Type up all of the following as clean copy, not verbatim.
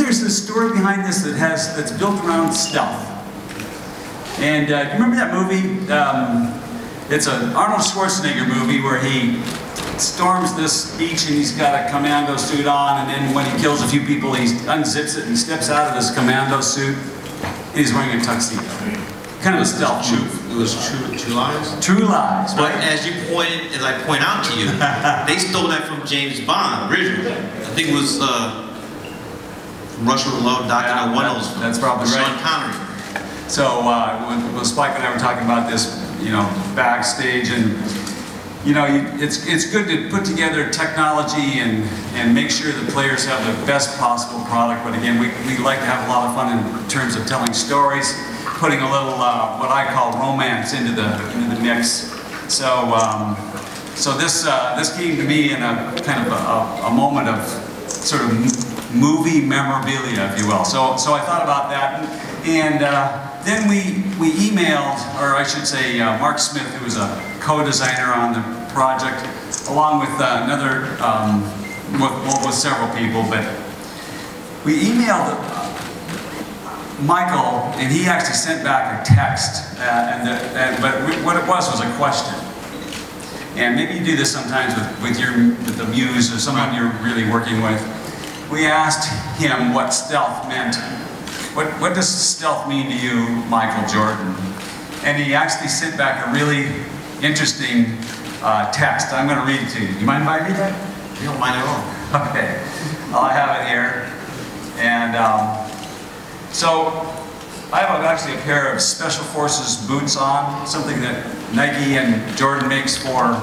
there's a story behind this that's built around stealth. And do you remember that movie? It's an Arnold Schwarzenegger movie where he storms this beach and he's got a commando suit on, and then when he kills a few people, he unzips it and steps out of his commando suit, and he's wearing a tuxedo. Kind of a stealth move. It was True Lies? True Lies, But right? as I point out to you, they stole that from James Bond originally. I think it was from Russia with Love, Dr. Yeah, one of those. that's probably right. Sean Connery. So when Spike and I were talking about this, you know, backstage, and you know, it's good to put together technology and make sure the players have the best possible product. But again, we like to have a lot of fun in terms of telling stories, putting a little what I call romance into the mix. So so this came to me in a kind of a moment of sort of movie memorabilia, if you will. So I thought about that, and then we emailed, or I should say, Mark Smith, who was a co-designer on the project, along with with several people, but we emailed Michael, and he actually sent back a text, but what it was a question. And maybe you do this sometimes with the muse or someone you're really working with. We asked him what stealth meant. What does stealth mean to you, Michael Jordan? And he actually sent back a really interesting text. I'm going to read it to you. You mind if I read that? You don't mind at all. Okay. I have it here. And so I have actually a pair of Special Forces boots on, something that Nike and Jordan makes for,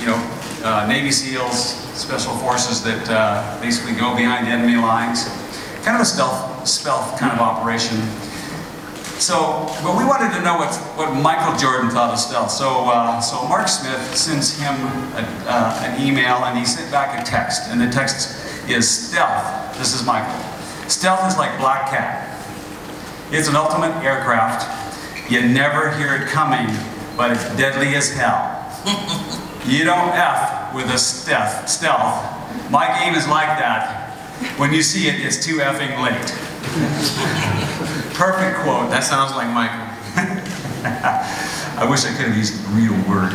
you know, Navy SEALs, Special Forces that basically go behind enemy lines. Kind of a stealth kind of operation. So, but we wanted to know what Michael Jordan thought of stealth. So, so Mark Smith sends him an email, and he sent back a text, and the text is stealth. This is Michael. Stealth is like Black Cat. It's an ultimate aircraft. You never hear it coming, but it's deadly as hell. You don't F with a stealth. My game is like that. When you see it, it's too effing late. Perfect quote. That sounds like Michael. I wish I could have used a real word.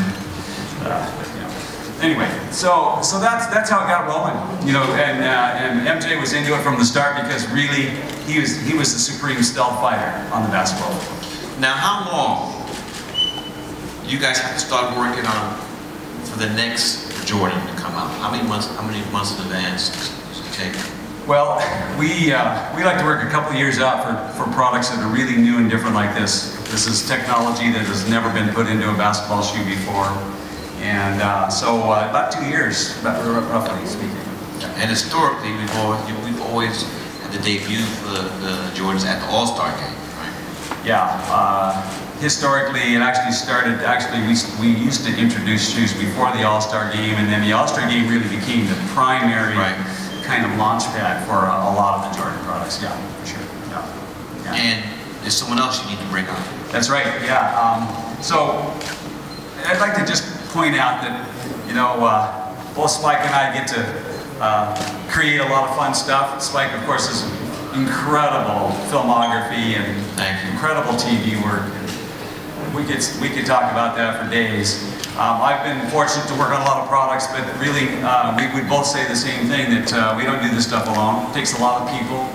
Anyway, so that's how it got rolling, you know, and MJ was into it from the start because really he was the supreme stealth fighter on the basketball court. Now, how long you guys have to start working on for the next Jordan to come out? How many months in advance does it take? Well, we like to work a couple of years out for products that are really new and different like this. This is technology that has never been put into a basketball shoe before. And so about 2 years, roughly speaking. And historically, we've always had the debut for the Jordans at the All-Star game, right? Yeah. Historically, it actually started, we used to introduce shoes before the All-Star game, and then the All-Star game really became the primary kind of launch pad for a lot of the Jordan products. Yeah, for sure. Yeah. And there's someone else you need to bring on. That's right, yeah. So I'd like to just point out that, you know, both Spike and I get to create a lot of fun stuff. Spike, of course, is incredible filmography and incredible TV work. We could talk about that for days. I've been fortunate to work on a lot of products, but really, we both say the same thing, that we don't do this stuff alone. It takes a lot of people.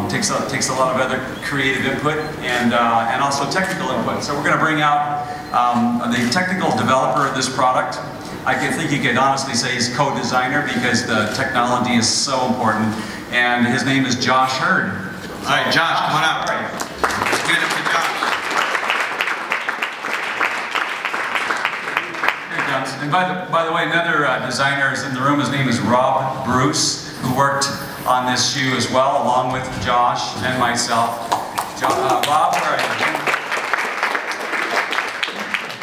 Takes a lot of other creative input and also technical input. So we're going to bring out the technical developer of this product. I think you could honestly say he's co-designer because the technology is so important. And his name is Josh Hurd. All right, Josh, come on out. Let's give it up for Josh. And by the way, another designer is in the room. His name is Rob Bruce, who worked on this shoe as well, along with Josh and myself. Rob, where are you?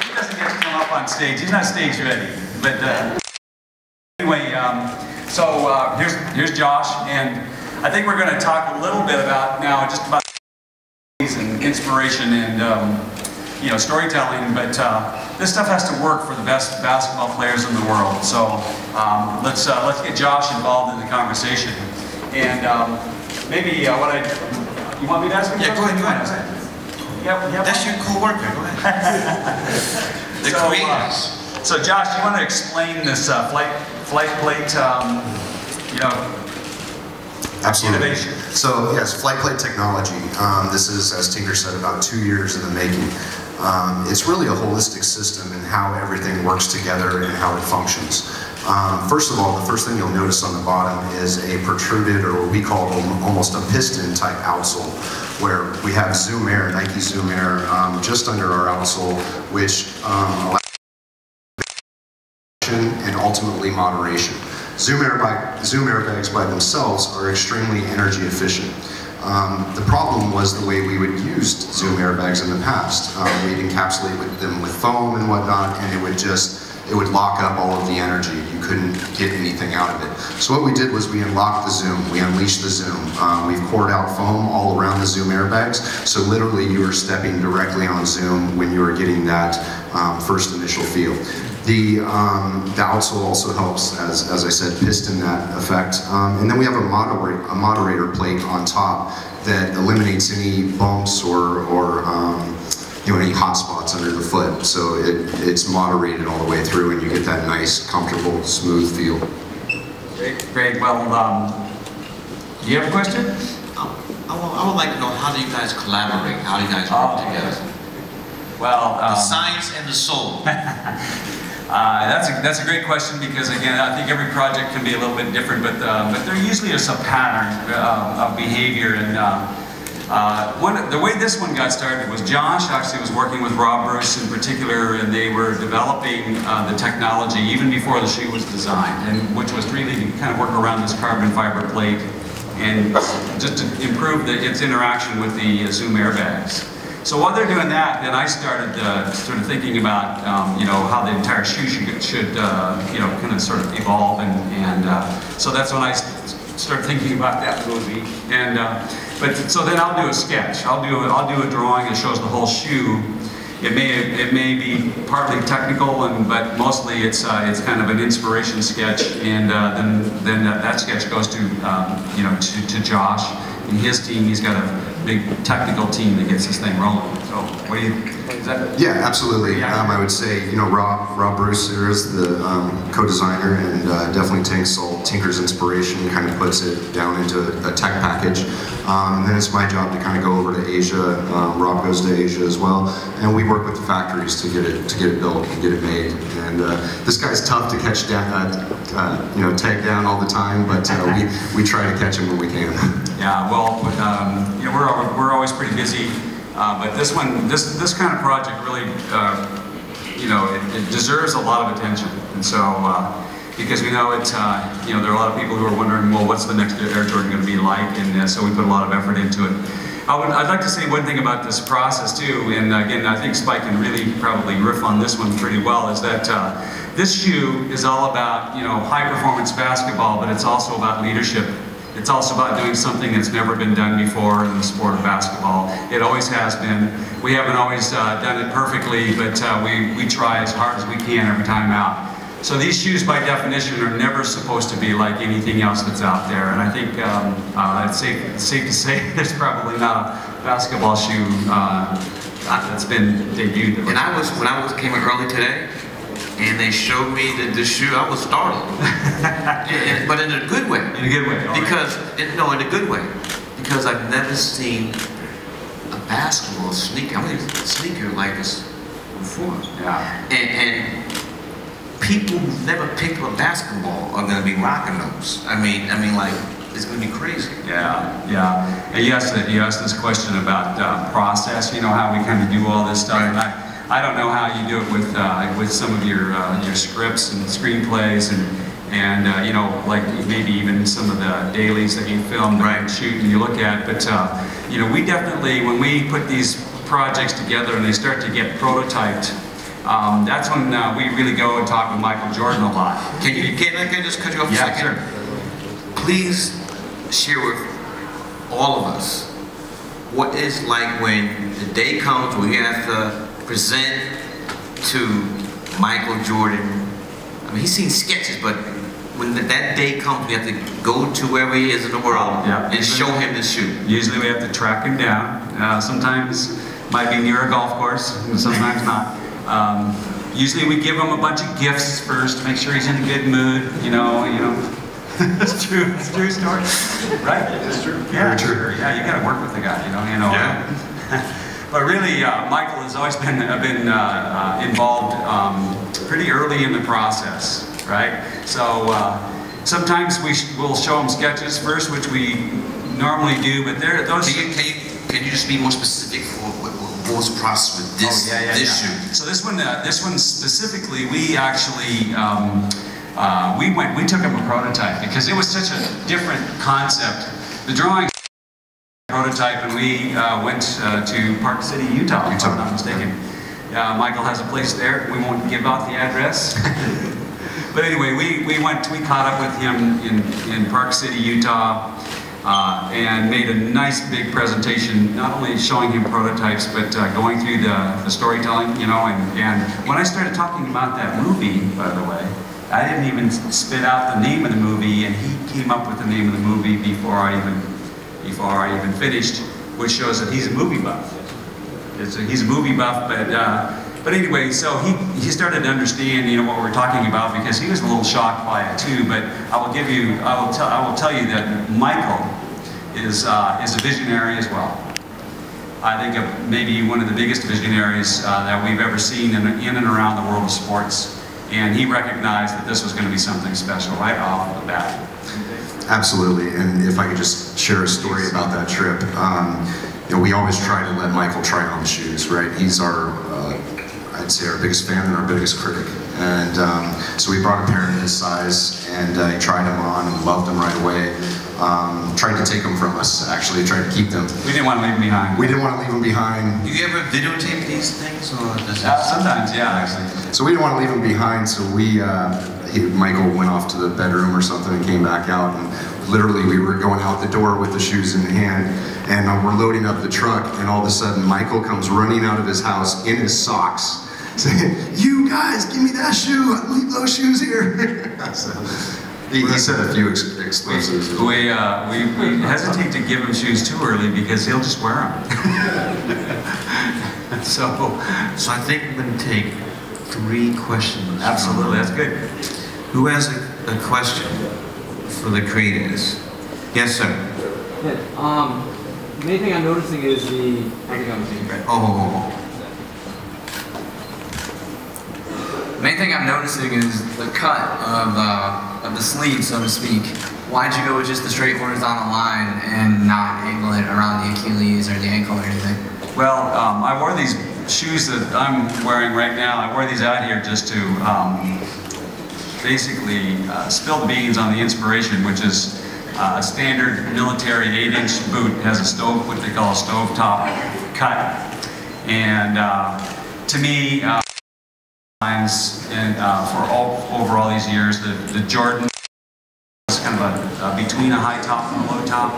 He doesn't get to come up on stage. He's not stage ready. But anyway, so here's Josh, and I think we're going to talk a little bit about now just about and inspiration and you know, storytelling. But this stuff has to work for the best basketball players in the world. So let's get Josh involved in the conversation. And maybe you want me to ask him? Yeah, go ahead, go ahead. Yep. That's your co-worker, go ahead. The creators. So Josh, you want to explain this flight plate, Absolutely. innovation? So yes, flight plate technology. This is, as Tinker said, about 2 years in the making. It's really a holistic system in how everything works together and how it functions. First of all, the first thing you'll notice on the bottom is a protruded, or what we call almost a piston type outsole, where we have Zoom Air, Nike Zoom Air, just under our outsole, which allows and ultimately moderation. Zoom airbags by themselves are extremely energy efficient. The problem was the way we would use Zoom airbags in the past. We'd encapsulate them with foam and whatnot, and it would lock up all of the energy. You couldn't get anything out of it. So what we did was we unlocked the Zoom, we unleashed the Zoom. We've poured out foam all around the Zoom airbags, so literally you were stepping directly on Zoom when you were getting that first initial feel. The outsole also helps, as I said, piston that effect. And then we have a moderator plate on top that eliminates any bumps or any hot spots under the foot. So it's moderated all the way through, and you get that nice, comfortable, smooth feel. Great. Well, do you have a question? I would like to know, how do you guys collaborate? How do you guys work together? Well, the science and the soul. That's a great question, because again, I think every project can be a little bit different, but there usually is a pattern of behavior. And the way this one got started was Josh actually was working with Rob Bruce in particular, and they were developing the technology even before the shoe was designed, and which was really to kind of work around this carbon fiber plate and just to improve its interaction with the Zoom airbags. So while they're doing that, then I started sort of thinking about how the entire shoe should kind of sort of evolve, and so that's when I started thinking about that movie. And so then I'll do a sketch. I'll do a drawing that shows the whole shoe. It may be partly technical, but mostly it's kind of an inspiration sketch, and then that sketch goes to to Josh and his team. He's got a big technical team that gets this thing rolling. So, what do you? Is that? Yeah, absolutely. Yeah. I would say, Rob Bruce here is the co-designer, and definitely Tinker's inspiration kind of puts it down into a tech package. And then it's my job to kind of go over to Asia. Rob goes to Asia as well, and we work with the factories to get it built and get it made. And this guy's tough to catch down, tag down all the time, but we try to catch him when we can. Yeah, well, we're always pretty busy, but this kind of project really, it deserves a lot of attention, and so because we know it, there are a lot of people who are wondering, well, what's the next Air Jordan going to be like, and so we put a lot of effort into it. I'd like to say one thing about this process too, and again, I think Spike can really probably riff on this one pretty well, is that this shoe is all about high performance basketball, but it's also about leadership. It's also about doing something that's never been done before in the sport of basketball. It always has been. We haven't always done it perfectly, but we try as hard as we can every time out. So these shoes, by definition, are never supposed to be like anything else that's out there. And I think it's safe to say there's probably not a basketball shoe that's been debuted. And when I came in early today, and they showed me the shoe, I was startled. But in a good way. In a good way. Because, in a good way. Because I've never seen a basketball sneaker, sneaker like this before. Yeah. And people who've never picked up a basketball are going to be rocking those. I mean, like, it's going to be crazy. Yeah. And you asked this question about process, how we kind of do all this stuff. Right. And I don't know how you do it with some of your scripts and screenplays and like maybe even some of the dailies that you film and shoot and you look at. But we definitely, when we put these projects together and they start to get prototyped, that's when we really go and talk with Michael Jordan a lot. Can I just cut you off a second? Sure. Please share with all of us what it's like when the day comes where you have to present to Michael Jordan. I mean, he's seen sketches, but when that day comes, we have to go to wherever he is in the world and show him the shoe. Usually we have to track him down. Sometimes might be near a golf course, and sometimes not. Usually we give him a bunch of gifts first to make sure he's in a good mood. You know. It's true. It's a true story, right? It's true. Yeah, true. Yeah, you got to work with the guy. You know. Yeah. But really, Michael has always been involved pretty early in the process, right? So sometimes we'll show him sketches first, which we normally do, but those. Can you just be more specific for what was the process with this shoe? So this one specifically, we actually we took him a prototype because it was such a different concept. The drawing prototype, and we went to Park City, Utah, if I'm not mistaken. Michael has a place there. We won't give out the address. But anyway, we caught up with him in Park City, Utah, and made a nice big presentation, not only showing him prototypes, but going through the storytelling, you know, and when I started talking about that movie, by the way, I didn't even spit out the name of the movie, and he came up with the name of the movie before I even finished, which shows that he's a movie buff. He's a movie buff, but anyway, so he started to understand, you know, what we're talking about, because he was a little shocked by it too. But I will tell you that Michael is a visionary as well. I think maybe one of the biggest visionaries that we've ever seen in and around the world of sports. And he recognized that this was going to be something special right off the bat. Absolutely, and if I could just share a story about that trip. You know, we always try to let Michael try on the shoes, right? He's our, I'd say, our biggest fan and our biggest critic. And so we brought a pair in his size, and he tried them on and loved them right away. Tried to take them from us, actually, tried to keep them. We didn't want to leave them behind. We didn't want to leave them behind. Do you ever videotape these things? Or sometimes, yeah, actually. So we didn't want to leave them behind, so Michael went off to the bedroom or something and came back out, and literally we were going out the door with the shoes in hand, and we're loading up the truck, and all of a sudden Michael comes running out of his house in his socks, saying, "You guys, give me that shoe, leave those shoes here." So, he said a few explosives. We hesitate to give him shoes too early because he'll just wear them. So I think we're going to take 3 questions. Absolutely, that's good. Who has a question for the creators? Yes, sir. Yeah, the main thing I'm noticing is the. I think I'm seeing right. The main thing I'm noticing is the cut of the sleeve, so to speak. Why'd you go with just the straight horizontal line and not angle it around the Achilles or the ankle or anything? Well, I wore these shoes that I'm wearing right now. I wore these out here just to basically spill the beans on the inspiration, which is a standard military 8-inch boot. It has what they call a stove top cut. And to me, over all these years, the Jordan was kind of between a high top and a low top.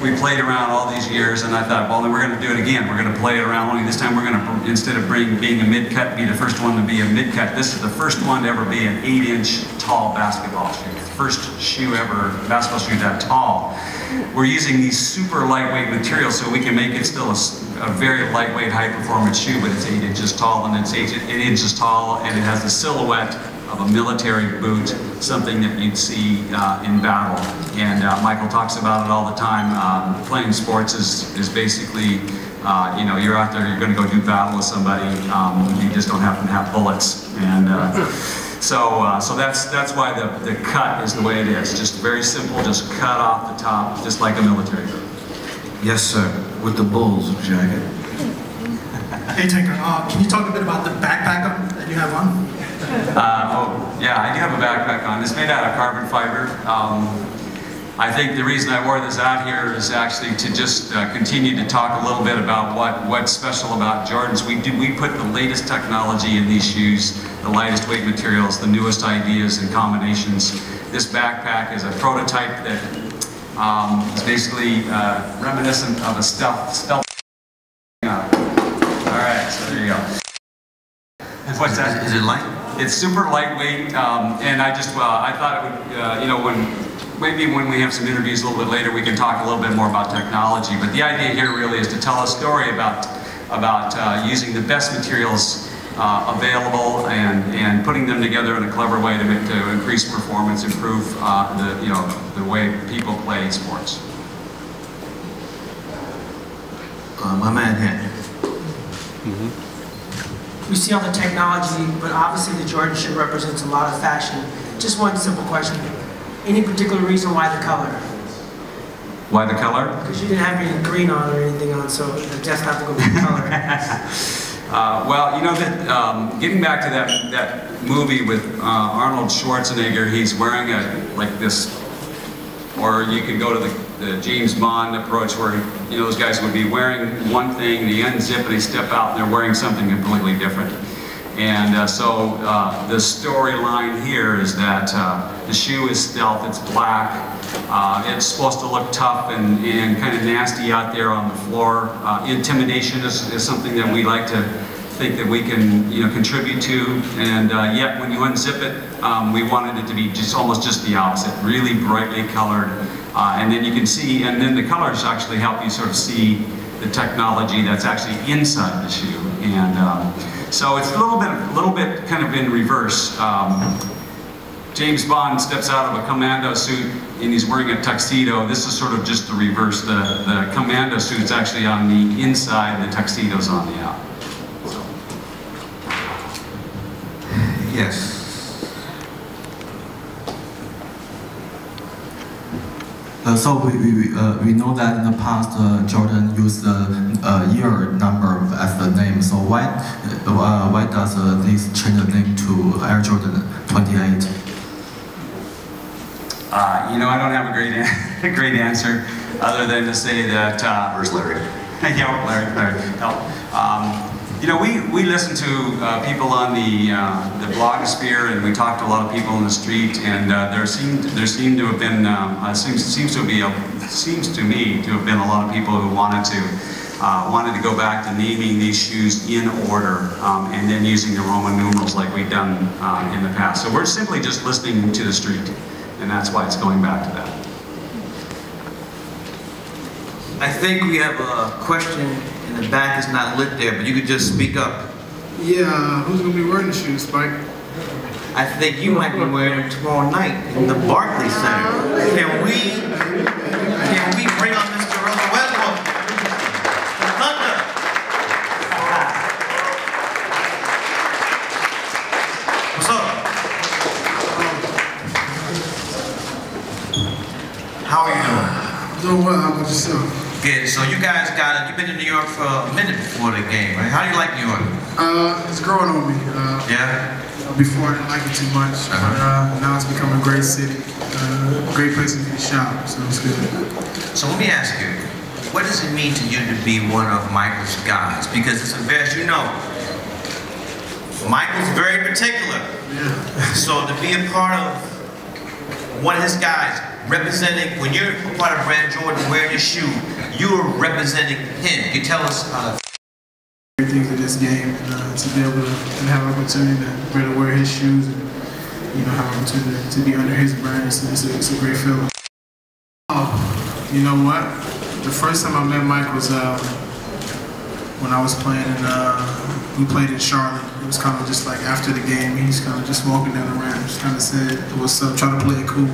We played around all these years, and I thought, well, then we're going to do it again. We're going to play it around, only this time we're going to, instead of being a mid-cut, be the first one to be a mid-cut. This is the first one to ever be an 8-inch tall basketball shoe. First shoe ever, basketball shoe that tall. We're using these super lightweight materials so we can make it still a very lightweight, high-performance shoe, but it's 8 inches tall, and it's 8 inches tall, and it has the silhouette of a military boot, something that you'd see in battle. And Michael talks about it all the time. Playing sports is basically, you know, you're out there, you're going to go do battle with somebody, you just don't happen to have bullets. And so that's why the cut is the way it is. Just very simple, just cut off the top, just like a military boot. Yes, sir, with the Bulls jacket. Hey, Tinker, can you talk a bit about the backpack that you have on? Yeah, I do have a backpack on. It's made out of carbon fiber. I think the reason I wore this out here is actually to just continue to talk a little bit about what's special about Jordans. We put the latest technology in these shoes, the lightest weight materials, the newest ideas and combinations. This backpack is a prototype that is basically reminiscent of a stealth. All right, so there you go. What's that? Is it light? It's super lightweight, and I thought it would, you know, maybe when we have some interviews a little bit later, we can talk a little bit more about technology. But the idea here really is to tell a story about using the best materials available and putting them together in a clever way to increase performance, improve the way people play sports. My man Henry. We see all the technology, but obviously the Jordan shoe represents a lot of fashion. Just one simple question. Any particular reason why the color? Why the color? Because you didn't have any green on or anything on, so I just have to go with the color. Well, you know that getting back to that movie with Arnold Schwarzenegger, he's wearing like this, or you can go to the James Bond approach where those guys would be wearing one thing, they unzip and they step out and they're wearing something completely different. And so the storyline here is that the shoe is stealth, it's black, it's supposed to look tough and kind of nasty out there on the floor. Intimidation is something that we like to think that we can contribute to, and yet when you unzip it, we wanted it to be almost just the opposite, really brightly colored, and then you can see, and then the colors actually help you sort of see the technology that's actually inside the shoe. And so it's a little bit kind of in reverse. James Bond steps out of a commando suit and he's wearing a tuxedo. This is sort of just the reverse. The commando suit's actually on the inside, the tuxedo's on the out. So. Yes. So we know that in the past Jordan used the year number as the name. So why does this change the name to Air Jordan 28? I don't have a great answer other than to say that. Where's Larry? Yeah, Larry, help. We listen to people on the blogosphere, and we talk to a lot of people in the street, and there seemed to have been seems to me to have been a lot of people who wanted to go back to naming these shoes in order, and then using the Roman numerals like we've done in the past. So we're simply just listening to the street, and that's why it's going back to that. I think we have a question in the back. It's not lit there, but you could just speak up. Yeah, who's gonna be wearing the shoes, Spike? I think you might be wearing them tomorrow night in the Barclays Center. Can we bring on Mr. Westbrook? The Thunder. What's up? How are you doing? Doing well, how about yourself? Good. So you guys you've been in New York for a minute before the game, right? How do you like New York? It's growing on me. Yeah? Before I didn't like it too much, but now it's become a great city, great place to be shop, so it's good. So let me ask you, what does it mean to you to be one of Michael's guys? Because it's as you know, Michael's very particular. Yeah. So to be a part of one of his guys, representing, when you're a part of Brand Jordan wearing your shoe, you're representing him. Can you tell us Great things in this game, and to be able to have an opportunity to wear his shoes and have an opportunity to be under his brand, it's a great feeling. You know what? The first time I met Mike was when I was playing we played in Charlotte. It was kind of just like after the game, he's kind of just walking down the ramp, just kind of said, "What's up?" Trying to play it cool.